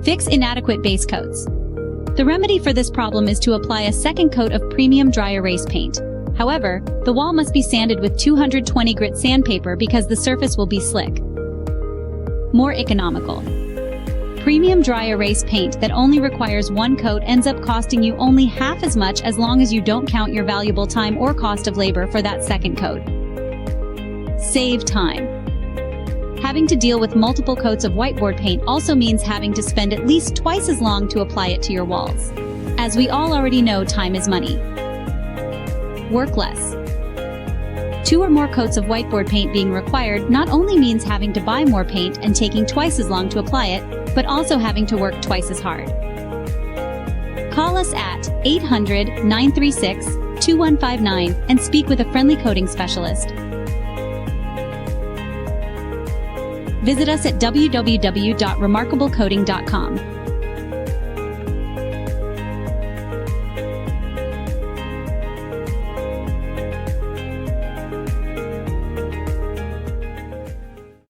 Fix inadequate base coats. The remedy for this problem is to apply a second coat of premium dry erase paint. However, the wall must be sanded with 220 grit sandpaper because the surface will be slick. More economical. Premium dry erase paint that only requires one coat ends up costing you only half as much as long as you don't count your valuable time or cost of labor for that second coat. Save time. Having to deal with multiple coats of whiteboard paint also means having to spend at least twice as long to apply it to your walls. As we all already know, time is money. Work less. 2 or more coats of whiteboard paint being required not only means having to buy more paint and taking twice as long to apply it, but also having to work twice as hard. Call us at 800-936-2159 and speak with a friendly coating specialist. Visit us at www.remarkablecoating.com.